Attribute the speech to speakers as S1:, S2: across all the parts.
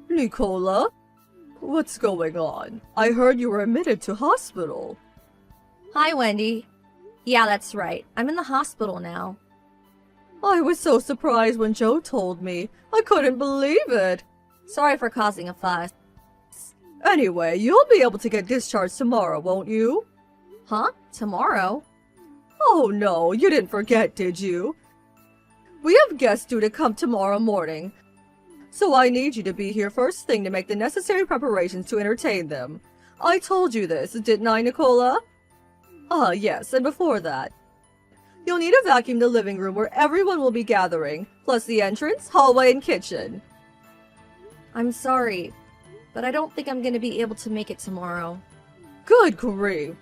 S1: Nicola? What's going on? I heard you were admitted to hospital.
S2: Hi, Wendy. Yeah, that's right. I'm in the hospital now.
S1: I was so surprised when Joe told me. I couldn't believe it.
S2: Sorry for causing a fuss.
S1: Anyway, you'll be able to get discharged tomorrow, won't you?
S2: Huh? Tomorrow?
S1: Oh no, you didn't forget, did you? We have guests due to come tomorrow morning, so I need you to be here first thing to make the necessary preparations to entertain them. I told you this, didn't I, Nicola? Ah, yes, and before that, you'll need to vacuum the living room where everyone will be gathering, plus the entrance, hallway, and kitchen.
S2: I'm sorry, but I don't think I'm gonna be able to make it tomorrow.
S1: Good grief.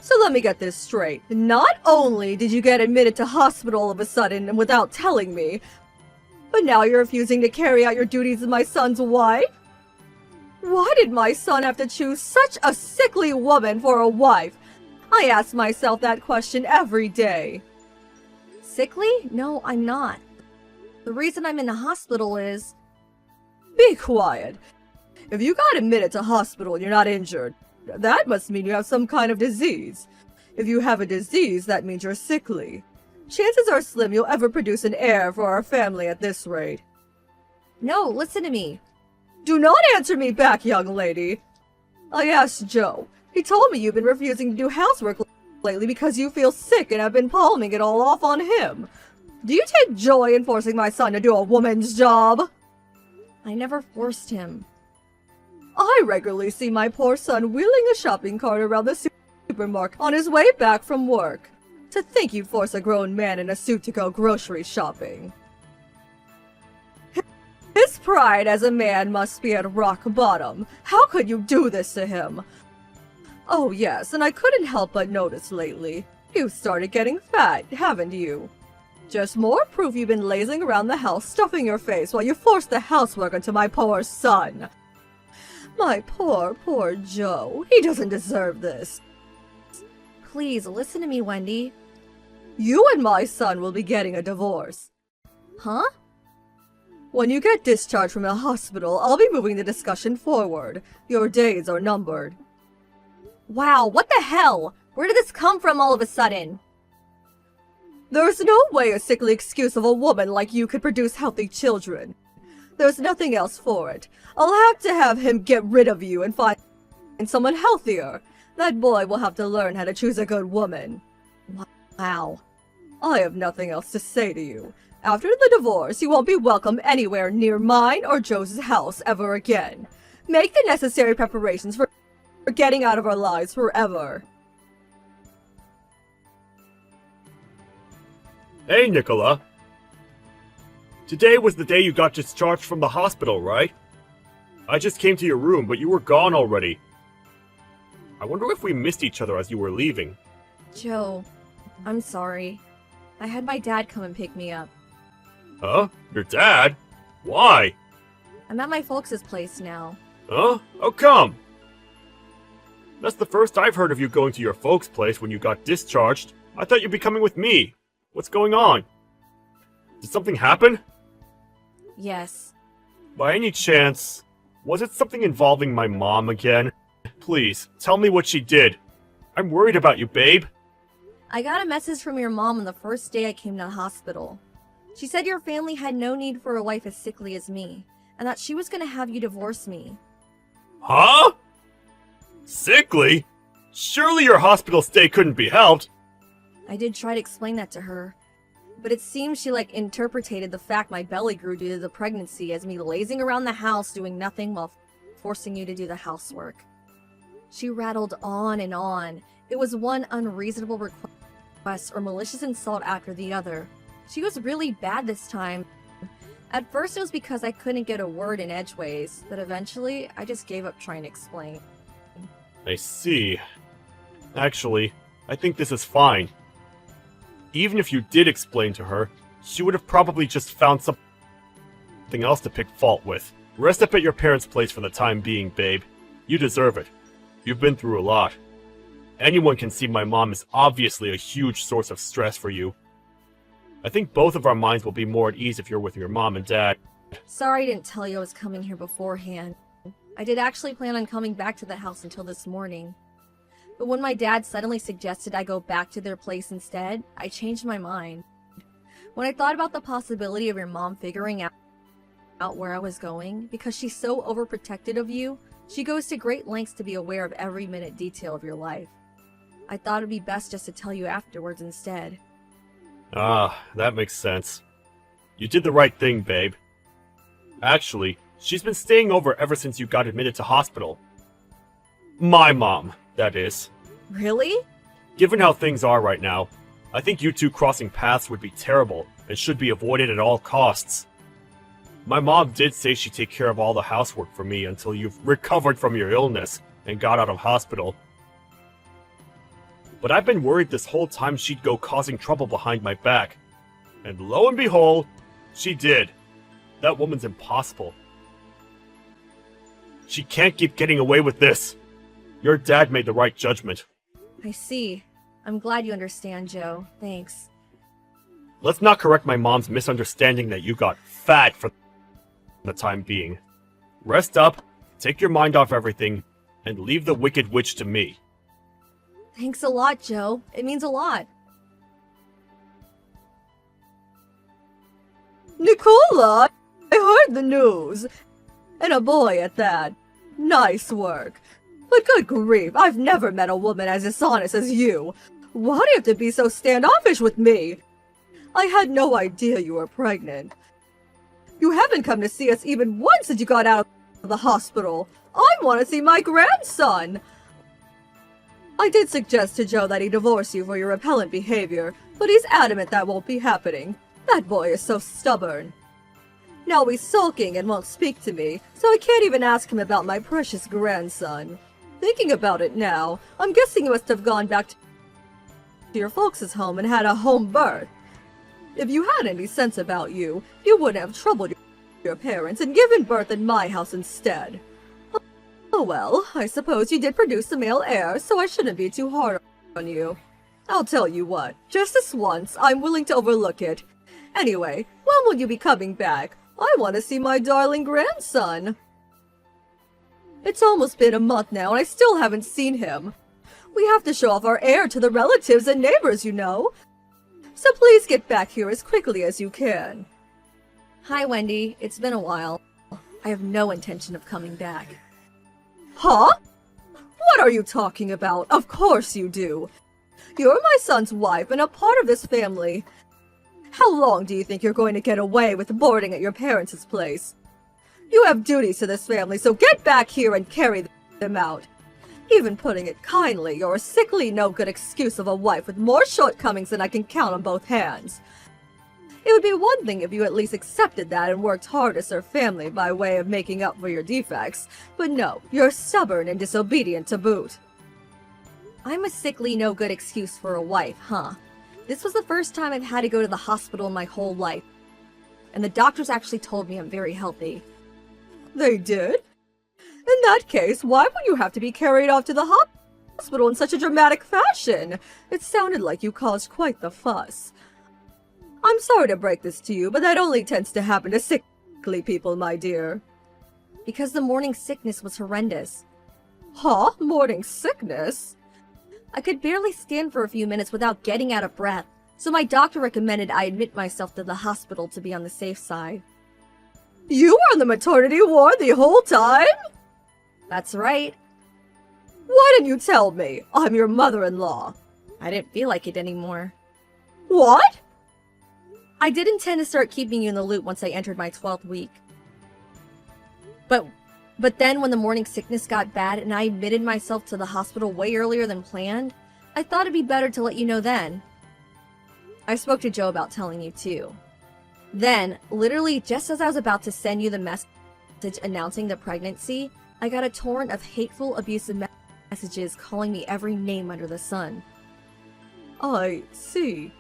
S1: So let me get this straight. Not only did you get admitted to hospital all of a sudden and without telling me, but now you're refusing to carry out your duties as my son's wife? Why did my son have to choose such a sickly woman for a wife? I ask myself that question every day.
S2: Sickly? No, I'm not. The reason I'm in the hospital is...
S1: Be quiet. If you got admitted to hospital and you're not injured, that must mean you have some kind of disease. If you have a disease, that means you're sickly. Chances are slim you'll ever produce an heir for our family at this rate.
S2: No, listen to me.
S1: Do not answer me back, young lady. I asked Joe. He told me you've been refusing to do housework lately because you feel sick and have been palming it all off on him. Do you take joy in forcing my son to do a woman's job?
S2: I never forced him.
S1: I regularly see my poor son wheeling a shopping cart around the supermarket on his way back from work. To think you'd force a grown man in a suit to go grocery shopping. His pride as a man must be at rock bottom. How could you do this to him? Oh yes, and I couldn't help but notice lately. You've started getting fat, haven't you? Just more proof you've been lazing around the house stuffing your face while you force the housework onto my poor son. My poor Joe. He doesn't deserve this.
S2: Please, listen to me, Wendy.
S1: You and my son will be getting a divorce.
S2: Huh?
S1: When you get discharged from the hospital, I'll be moving the discussion forward. Your days are numbered.
S2: Wow, what the hell? Where did this come from all of a sudden?
S1: There's no way a sickly excuse of a woman like you could produce healthy children. There's nothing else for it. I'll have to have him get rid of you and find someone healthier. That boy will have to learn how to choose a good woman.
S2: Wow.
S1: I have nothing else to say to you. After the divorce, you won't be welcome anywhere near mine or Joe's house ever again. Make the necessary preparations for getting out of our lives forever.
S3: Hey, Nicola. Today was the day you got discharged from the hospital, right? I just came to your room, but you were gone already. I wonder if we missed each other as you were leaving.
S2: Joe, I'm sorry. I had my dad come and pick me up.
S3: Huh? Your dad? Why?
S2: I'm at my folks' place now.
S3: Huh? How come? That's the first I've heard of you going to your folks' place when you got discharged. I thought you'd be coming with me. What's going on? Did something happen?
S2: Yes.
S3: By any chance, was it something involving my mom again? Please, tell me what she did. I'm worried about you, babe.
S2: I got a message from your mom on the first day I came to the hospital. She said your family had no need for a wife as sickly as me, and that she was going to have you divorce me.
S3: Huh? Sickly? Surely your hospital stay couldn't be helped.
S2: I did try to explain that to her, but it seems she interpreted the fact my belly grew due to the pregnancy as me lazing around the house doing nothing while forcing you to do the housework. She rattled on and on. It was one unreasonable request or malicious insult after the other. She was really bad this time. At first it was because I couldn't get a word in edgeways, but eventually I just gave up trying to explain.
S3: I see. Actually, I think this is fine. Even if you did explain to her, she would have probably just found something else to pick fault with. Rest up at your parents' place for the time being, babe. You deserve it. You've been through a lot. Anyone can see my mom is obviously a huge source of stress for you. I think both of our minds will be more at ease if you're with your mom and dad.
S2: Sorry I didn't tell you I was coming here beforehand. I did actually plan on coming back to the house until this morning. But when my dad suddenly suggested I go back to their place instead, I changed my mind. When I thought about the possibility of your mom figuring out where I was going, because she's so overprotected of you, she goes to great lengths to be aware of every minute detail of your life. I thought it'd be best just to tell you afterwards instead.
S3: Ah, that makes sense. You did the right thing, babe. Actually, she's been staying over ever since you got admitted to hospital. My mom, that is.
S2: Really?
S3: Given how things are right now, I think you two crossing paths would be terrible and should be avoided at all costs. My mom did say she'd take care of all the housework for me until you've recovered from your illness and got out of hospital. But I've been worried this whole time she'd go causing trouble behind my back. And lo and behold, she did. That woman's impossible. She can't keep getting away with this. Your dad made the right judgment.
S2: I see. I'm glad you understand, Joe. Thanks.
S3: Let's not correct my mom's misunderstanding that you got fat for the time being. Rest up, take your mind off everything, and leave the Wicked Witch to me.
S2: Thanks a lot, Joe. It means a lot.
S1: Nicola, I heard the news. And a boy at that. Nice work. But good grief, I've never met a woman as dishonest as you. Why do you have to be so standoffish with me? I had no idea you were pregnant. You haven't come to see us even once since you got out of the hospital. I want to see my grandson. I did suggest to Joe that he divorce you for your repellent behavior, but he's adamant that won't be happening. That boy is so stubborn. Now he's sulking and won't speak to me, so I can't even ask him about my precious grandson. Thinking about it now, I'm guessing you must have gone back to your folks' home and had a home birth. If you had any sense about you, you wouldn't have troubled your parents and given birth in my house instead. Oh well, I suppose you did produce a male heir, so I shouldn't be too hard on you. I'll tell you what, just this once, I'm willing to overlook it. Anyway, when will you be coming back? I want to see my darling grandson. It's almost been a month now and I still haven't seen him. We have to show off our heir to the relatives and neighbors, you know. So please get back here as quickly as you can.
S2: Hi, Wendy. It's been a while. I have no intention of coming back.
S1: Huh? What are you talking about? Of course you do. You're my son's wife and a part of this family. How long do you think you're going to get away with boarding at your parents' place? You have duties to this family, so get back here and carry them out. Even putting it kindly, you're a sickly, no-good excuse of a wife with more shortcomings than I can count on both hands. It would be one thing if you at least accepted that and worked hard to serve family by way of making up for your defects, but no, you're stubborn and disobedient to boot.
S2: I'm a sickly, no-good excuse for a wife, huh? This was the first time I've had to go to the hospital in my whole life, and the doctors actually told me I'm very healthy.
S1: They did? In that case, why would you have to be carried off to the hospital in such a dramatic fashion? It sounded like you caused quite the fuss. I'm sorry to break this to you, but that only tends to happen to sickly people, my dear.
S2: Because the morning sickness was horrendous.
S1: Huh? Morning sickness?
S2: I could barely stand for a few minutes without getting out of breath, so my doctor recommended I admit myself to the hospital to be on the safe side.
S1: You were on the maternity ward the whole time?
S2: That's right.
S1: Why didn't you tell me? I'm your mother-in-law.
S2: I didn't feel like it anymore.
S1: What?
S2: I did intend to start keeping you in the loop once I entered my 12th week. But then when the morning sickness got bad and I admitted myself to the hospital way earlier than planned, I thought it'd be better to let you know then. I spoke to Joe about telling you too. Then, literally just as I was about to send you the message announcing the pregnancy, I got a torrent of hateful, abusive messages calling me every name under the sun.
S1: I see.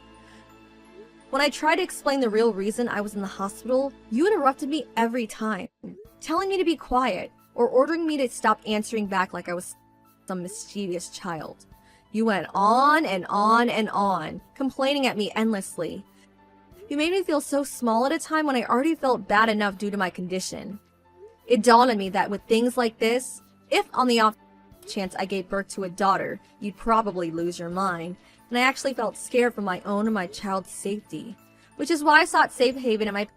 S2: When I tried to explain the real reason I was in the hospital, you interrupted me every time, telling me to be quiet, or ordering me to stop answering back like I was some mischievous child. You went on and on and on, complaining at me endlessly. You made me feel so small at a time when I already felt bad enough due to my condition. It dawned on me that with things like this, if on the off chance I gave birth to a daughter, you'd probably lose your mind, and I actually felt scared for my own and my child's safety, which is why I sought safe haven at my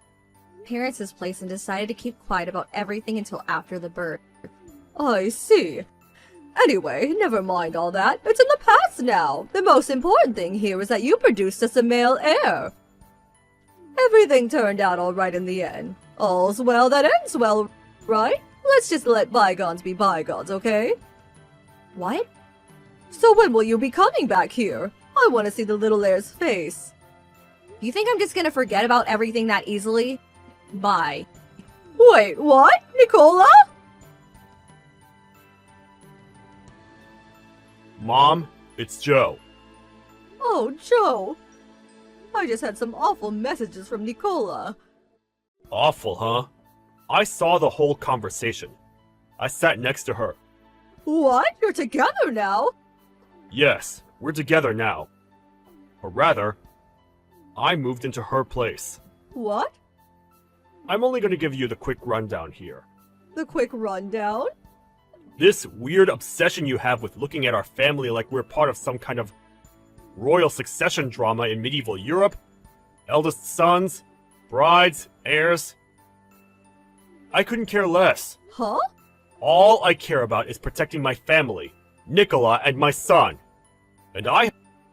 S2: parents' place and decided to keep quiet about everything until after the birth.
S1: I see. Anyway, never mind all that. It's in the past now. The most important thing here is that you produced us a male heir. Everything turned out all right in the end. All's well that ends well, right? Let's just let bygones be bygones, okay?
S2: What?
S1: So when will you be coming back here? I want to see the little heir's face.
S2: You think I'm just gonna forget about everything that easily? Bye.
S1: Wait, what? Nicola?
S3: Mom, it's Joe.
S1: Oh, Joe. I just had some awful messages from Nicola.
S3: Awful, huh? I saw the whole conversation. I sat next to her.
S1: What? You're together now?
S3: Yes, we're together now. Or rather, I moved into her place.
S1: What?
S3: I'm only going to give you the quick rundown here.
S1: The quick rundown?
S3: This weird obsession you have with looking at our family like we're part of some kind of royal succession drama in medieval Europe? Eldest sons, brides, heirs. I couldn't care less.
S1: Huh?
S3: All I care about is protecting my family, Nicola and my son. And I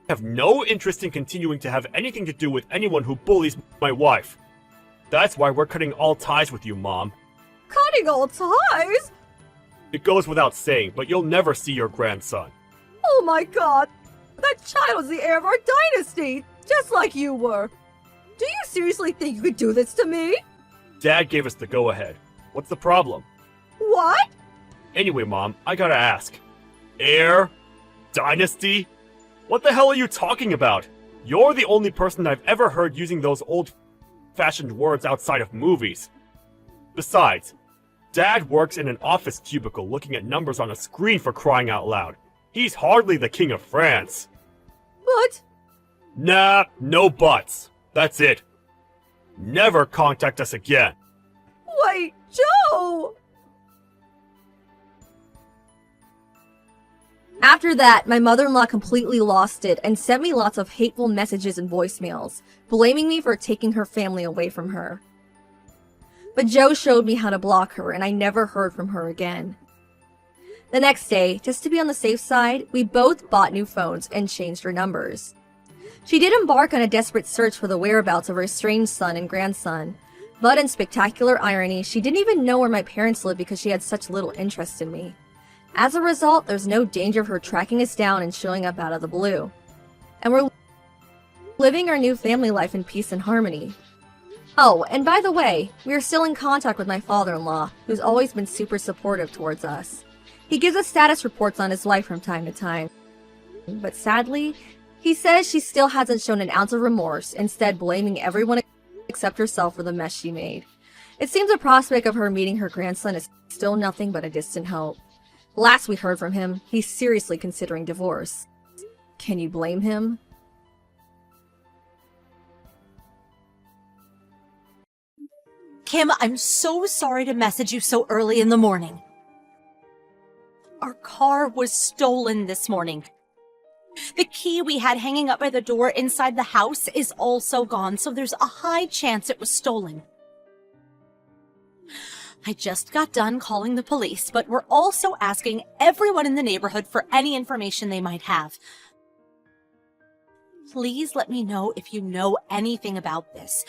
S3: have no interest in continuing to have anything to do with anyone who bullies my wife. That's why we're cutting all ties with you, Mom.
S1: Cutting all ties?
S3: It goes without saying, but you'll never see your grandson.
S1: Oh my god! That child is the heir of our dynasty! Just like you were! Do you seriously think you could do this to me?
S3: Dad gave us the go-ahead. What's the problem?
S1: What?
S3: Anyway, Mom, I gotta ask. Heir? Dynasty? What the hell are you talking about? You're the only person I've ever heard using those old-fashioned words outside of movies. Besides, Dad works in an office cubicle looking at numbers on a screen for crying out loud. He's hardly the king of France.
S1: But...
S3: Nah, no buts. That's it. Never contact us again.
S1: Wait, Joe!
S2: After that, my mother-in-law completely lost it and sent me lots of hateful messages and voicemails, blaming me for taking her family away from her. But Joe showed me how to block her, and I never heard from her again. The next day, just to be on the safe side, we both bought new phones and changed our numbers. She did embark on a desperate search for the whereabouts of her estranged son and grandson, but in spectacular irony, she didn't even know where my parents lived because she had such little interest in me. As a result, there's no danger of her tracking us down and showing up out of the blue. And we're living our new family life in peace and harmony. Oh, and by the way, we are still in contact with my father-in-law, who's always been super supportive towards us. He gives us status reports on his wife from time to time. But sadly, he says she still hasn't shown an ounce of remorse, instead blaming everyone except herself for the mess she made. It seems the prospect of her meeting her grandson is still nothing but a distant hope. Last we heard from him, he's seriously considering divorce. Can you blame him?
S4: Kim, I'm so sorry to message you so early in the morning. Our car was stolen this morning. The key we had hanging up by the door inside the house is also gone, so there's a high chance it was stolen. I just got done calling the police, but we're also asking everyone in the neighborhood for any information they might have. Please let me know if you know anything about this.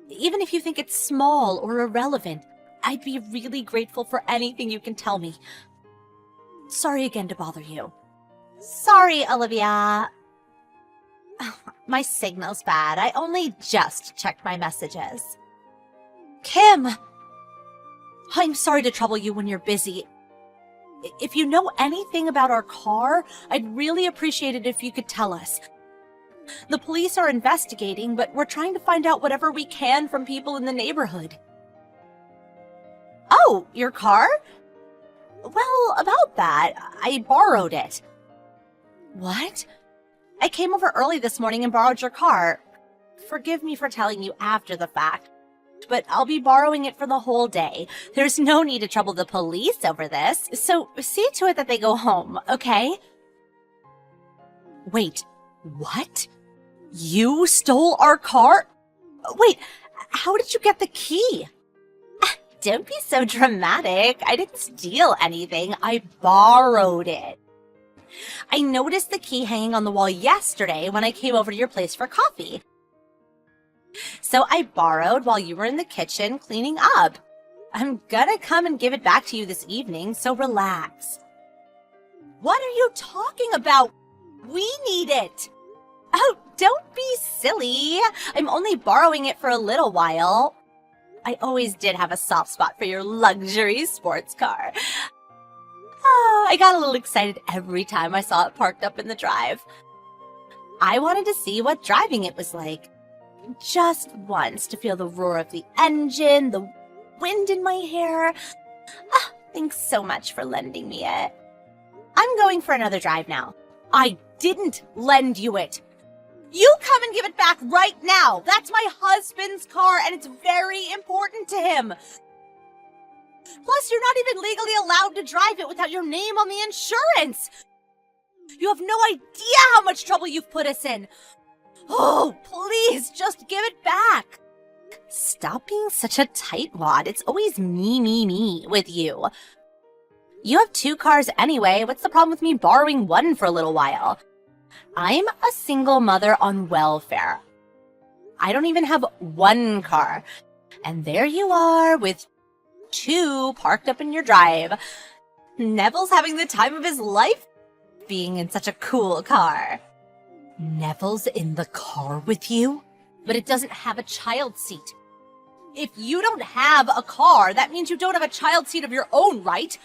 S4: Even if you think it's small or irrelevant, I'd be really grateful for anything you can tell me. Sorry again to bother you. Sorry, Olivia. My signal's bad. I only just checked my messages. Kim! I'm sorry to trouble you when you're busy. If you know anything about our car, I'd really appreciate it if you could tell us. The police are investigating, but we're trying to find out whatever we can from people in the neighborhood. Oh, your car? Well, about that, I borrowed it. What? I came over early this morning and borrowed your car. Forgive me for telling you after the fact, but I'll be borrowing it for the whole day. There's no need to trouble the police over this, so see to it that they go home, okay? Wait, what? You stole our car? Wait, how did you get the key? Don't be so dramatic. I didn't steal anything. I borrowed it. I noticed the key hanging on the wall yesterday when I came over to your place for coffee. So I borrowed while you were in the kitchen cleaning up. I'm gonna come and give it back to you this evening, so relax. What are you talking about? We need it. Oh, don't be silly. I'm only borrowing it for a little while. I always did have a soft spot for your luxury sports car. Oh, I got a little excited every time I saw it parked up in the drive. I wanted to see what driving it was like. Just once, to feel the roar of the engine, the wind in my hair. Thanks so much for lending me it. I'm going for another drive now. I didn't lend you it. You come and give it back right now. That's my husband's car, and it's very important to him. Plus, you're not even legally allowed to drive it without your name on the insurance. You have no idea how much trouble you've put us in. Oh, please, just give it back. Stop being such a tightwad. It's always me with you. You have 2 cars anyway. What's the problem with me borrowing one for a little while? I'm a single mother on welfare. I don't even have 1 car. And there you are with 2 parked up in your drive. Neville's having the time of his life being in such a cool car. Neville's in the car with you? But it doesn't have a child seat. If you don't have a car, that means you don't have a child seat of your own, right?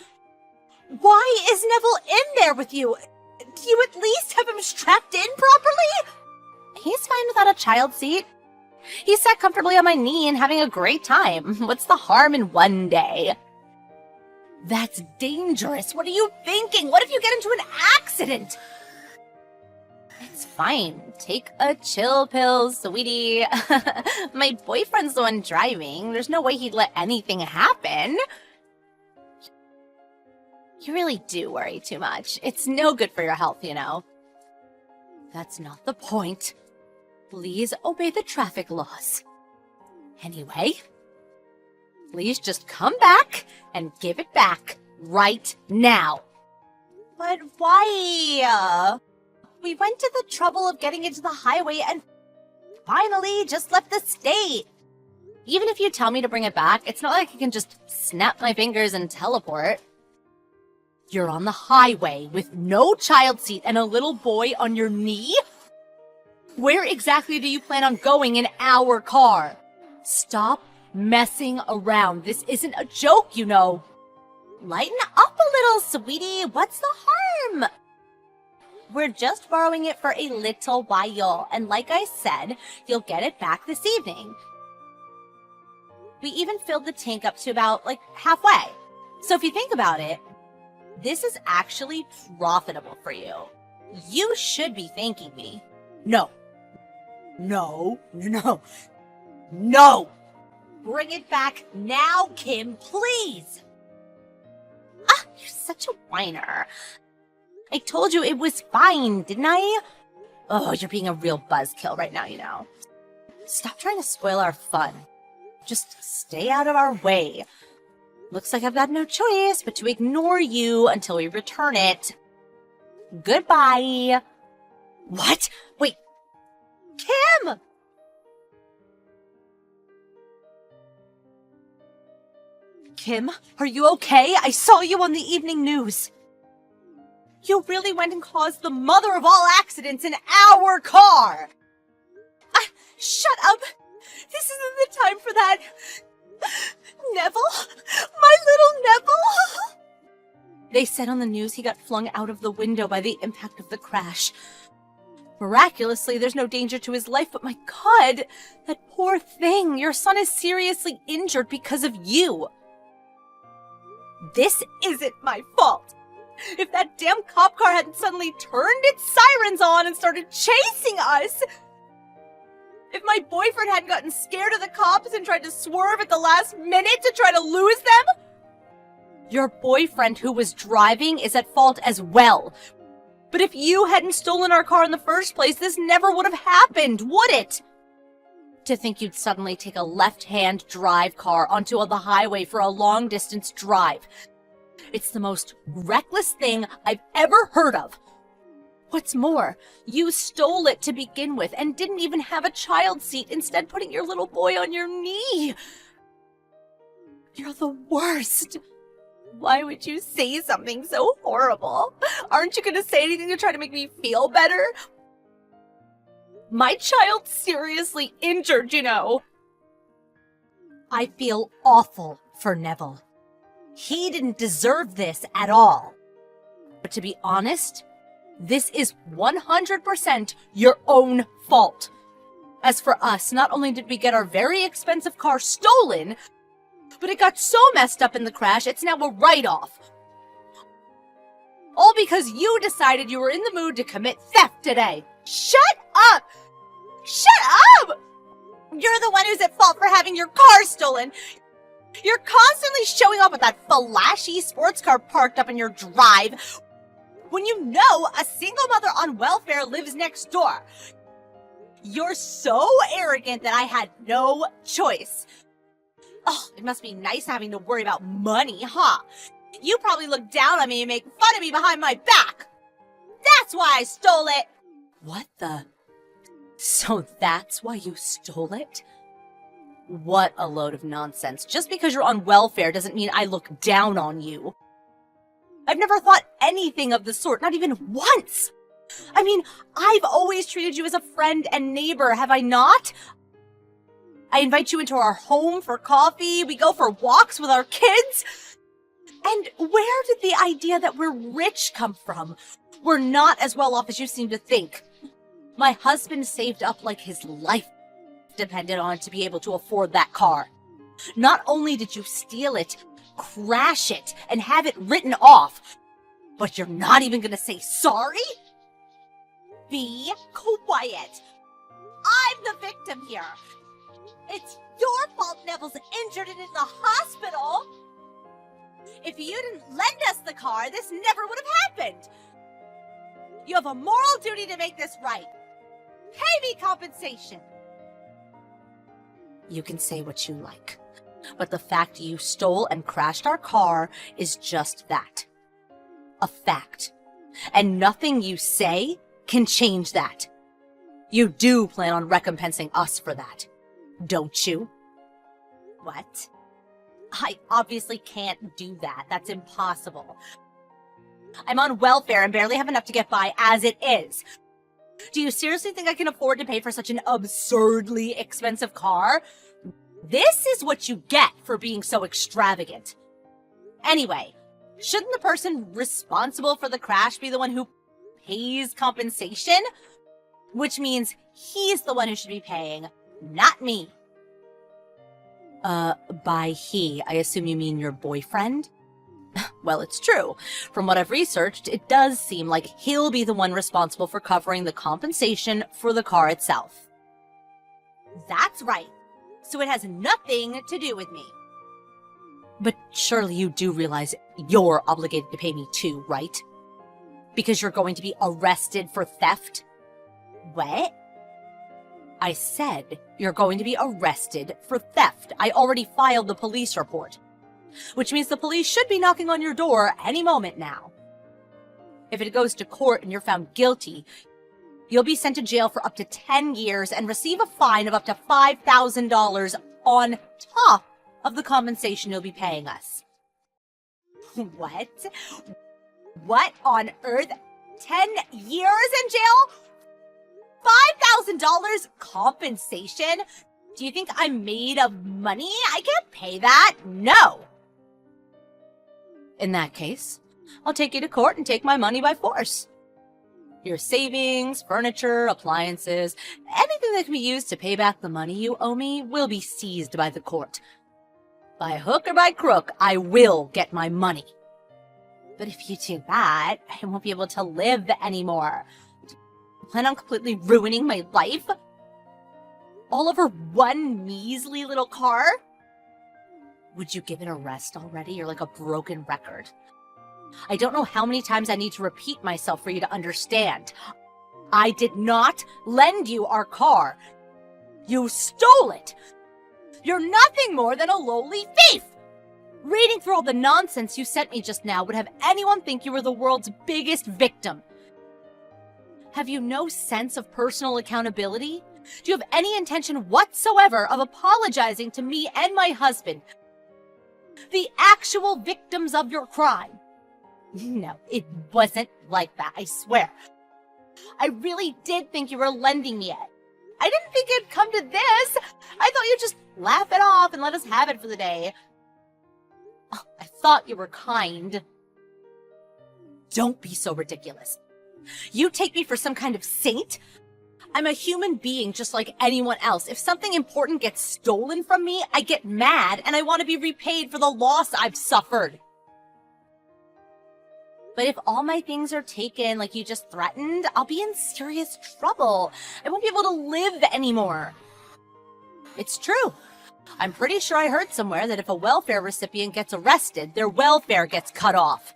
S4: Why is Neville in there with you? Do you at least have him strapped in properly? He's fine without a child seat. He's sat comfortably on my knee and having a great time. What's the harm in one day? That's dangerous. What are you thinking? What if you get into an accident? It's fine. Take a chill pill, sweetie. My boyfriend's the one driving. There's no way he'd let anything happen. You really do worry too much. It's no good for your health, you know. That's not the point. Please obey the traffic laws. Anyway, please just come back and give it back right now. But why? We went to the trouble of getting into the highway and finally just left the state. Even if you tell me to bring it back, it's not like I can just snap my fingers and teleport. You're on the highway with no child seat and a little boy on your knee? Where exactly do you plan on going in our car? Stop messing around. This isn't a joke, you know. Lighten up a little, sweetie. What's the harm? We're just borrowing it for a little while, and like I said, you'll get it back this evening. We even filled the tank up to about, halfway. So if you think about it, this is actually profitable for you. You should be thanking me. No. Bring it back now, Kim, please. You're such a whiner. I told you it was fine, didn't I? Oh, you're being a real buzzkill right now, you know. Stop trying to spoil our fun. Just stay out of our way. Looks like I've got no choice but to ignore you until we return it. Goodbye. What? Wait. Kim! Kim, are you okay? I saw you on the evening news. You really went and caused the mother of all accidents in our car. Shut up. This isn't the time for that. Neville? My little Neville? They said on the news he got flung out of the window by the impact of the crash. Miraculously, there's no danger to his life, but my God, that poor thing. Your son is seriously injured because of you. This isn't my fault. If that damn cop car hadn't suddenly turned its sirens on and started chasing us, If my boyfriend hadn't gotten scared of the cops and tried to swerve at the last minute to try to lose them? Your boyfriend who was driving is at fault as well. But if you hadn't stolen our car in the first place, this never would have happened, would it? To think you'd suddenly take a left-hand drive car onto the highway for a long-distance drive. It's the most reckless thing I've ever heard of. What's more, you stole it to begin with and didn't even have a child seat, instead putting your little boy on your knee. You're the worst. Why would you say something so horrible? Aren't you going to say anything to try to make me feel better? My child's seriously injured, you know. I feel awful for Neville. He didn't deserve this at all. But to be honest, this is 100% your own fault. As for us, not only did we get our very expensive car stolen, but it got so messed up in the crash, it's now a write-off. All because you decided you were in the mood to commit theft today. Shut up! Shut up! You're the one who's at fault for having your car stolen. You're constantly showing up with that flashy sports car parked up in your drive when you know a single mother on welfare lives next door. You're so arrogant that I had no choice. Oh, it must be nice having to worry about money, huh? You probably look down on me and make fun of me behind my back. That's why I stole it. What the? So that's why you stole it? What a load of nonsense. Just because you're on welfare doesn't mean I look down on you. I've never thought anything of the sort, not even once. I mean, I've always treated you as a friend and neighbor, have I not? I invite you into our home for coffee, we go for walks with our kids. And where did the idea that we're rich come from? We're not as well off as you seem to think. My husband saved up like his life depended on it to be able to afford that car. Not only did you steal it, crash it, and have it written off, but you're not even gonna say sorry? Be quiet. I'm the victim here. It's your fault Neville's injured and in the hospital. If you didn't lend us the car, this never would have happened. You have a moral duty to make this right. Pay me compensation. You can say what you like, but the fact you stole and crashed our car is just that. A fact. And nothing you say can change that. You do plan on recompensing us for that, don't you? What? I obviously can't do that. That's impossible. I'm on welfare and barely have enough to get by as it is. Do you seriously think I can afford to pay for such an absurdly expensive car? This is what you get for being so extravagant. Anyway, shouldn't the person responsible for the crash be the one who pays compensation? Which means he's the one who should be paying, not me. By he, I assume you mean your boyfriend? Well, it's true. From what I've researched, it does seem like he'll be the one responsible for covering the compensation for the car itself. That's right. So it has nothing to do with me. But surely you do realize you're obligated to pay me too, right? Because you're going to be arrested for theft? What? I said you're going to be arrested for theft. I already filed the police report. Which means the police should be knocking on your door any moment now. If it goes to court and you're found guilty, you'll be sent to jail for up to 10 years and receive a fine of up to $5,000 on top of the compensation you'll be paying us. What? What on earth? 10 years in jail? $5,000 compensation? Do you think I'm made of money? I can't pay that. No. In that case, I'll take you to court and take my money by force. Your savings, furniture, appliances, anything that can be used to pay back the money you owe me will be seized by the court. By hook or by crook, I will get my money. But if you do that, I won't be able to live anymore. Do you plan on completely ruining my life? All over one measly little car? Would you give an arrest already? You're like a broken record. I don't know how many times I need to repeat myself for you to understand. I did not lend you our car. You stole it. You're nothing more than a lowly thief. Reading through all the nonsense you sent me just now would have anyone think you were the world's biggest victim. Have you no sense of personal accountability? Do you have any intention whatsoever of apologizing to me and my husband, the actual victims of your crime? No, it wasn't like that, I swear. I really did think you were lending me it. I didn't think it'd come to this. I thought you'd just laugh it off and let us have it for the day. Oh, I thought you were kind. Don't be so ridiculous. You take me for some kind of saint? I'm a human being just like anyone else. If something important gets stolen from me, I get mad and I want to be repaid for the loss I've suffered. But if all my things are taken like you just threatened, I'll be in serious trouble. I won't be able to live anymore. It's true. I'm pretty sure I heard somewhere that if a welfare recipient gets arrested, their welfare gets cut off.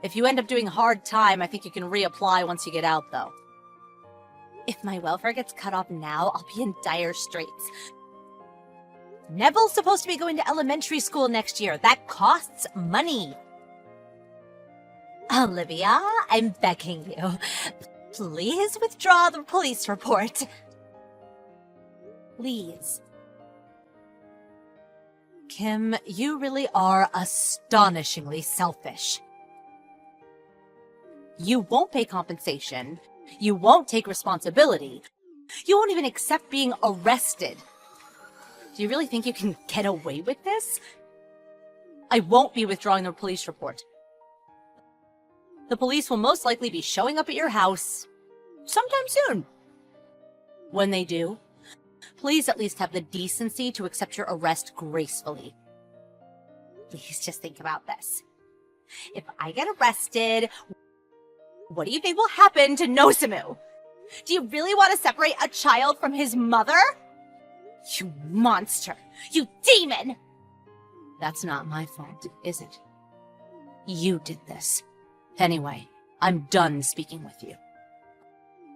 S4: If you end up doing hard time, I think you can reapply once you get out, though. If my welfare gets cut off now, I'll be in dire straits. Neville's supposed to be going to elementary school next year. That costs money. Olivia, I'm begging you. Please withdraw the police report. Please. Kim, you really are astonishingly selfish. You won't pay compensation. You won't take responsibility. You won't even accept being arrested. Do you really think you can get away with this? I won't be withdrawing the police report. The police will most likely be showing up at your house sometime soon. When they do, please at least have the decency to accept your arrest gracefully. Please just think about this. If I get arrested, what do you think will happen to Nozomu? Do you really want to separate a child from his mother? You monster! You demon! That's not my fault, is it? You did this. Anyway, I'm done speaking with you.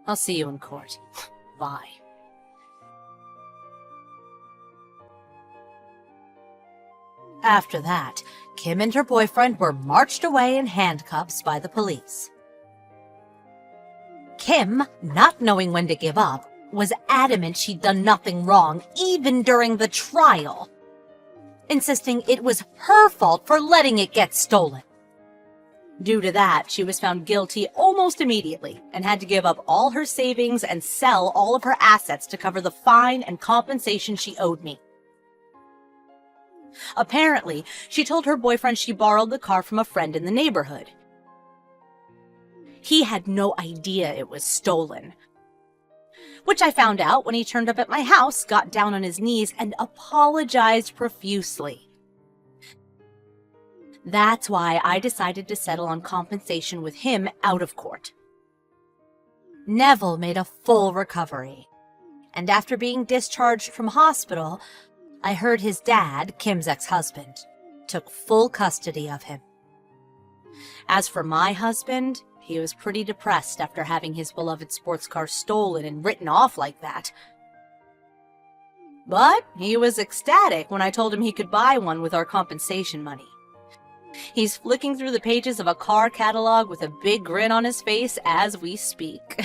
S4: I'll see you in court. Bye. After that, Kim and her boyfriend were marched away in handcuffs by the police. Kim, not knowing when to give up, was adamant she'd done nothing wrong, even during the trial, insisting it was her fault for letting it get stolen. Due to that, she was found guilty almost immediately and had to give up all her savings and sell all of her assets to cover the fine and compensation she owed me. Apparently, she told her boyfriend she borrowed the car from a friend in the neighborhood. He had no idea it was stolen, which I found out when he turned up at my house, got down on his knees, and apologized profusely. That's why I decided to settle on compensation with him out of court. Neville made a full recovery, and after being discharged from hospital, I heard his dad, Kim's ex-husband, took full custody of him. As for my husband, he was pretty depressed after having his beloved sports car stolen and written off like that. But he was ecstatic when I told him he could buy one with our compensation money. He's flicking through the pages of a car catalog with a big grin on his face as we speak.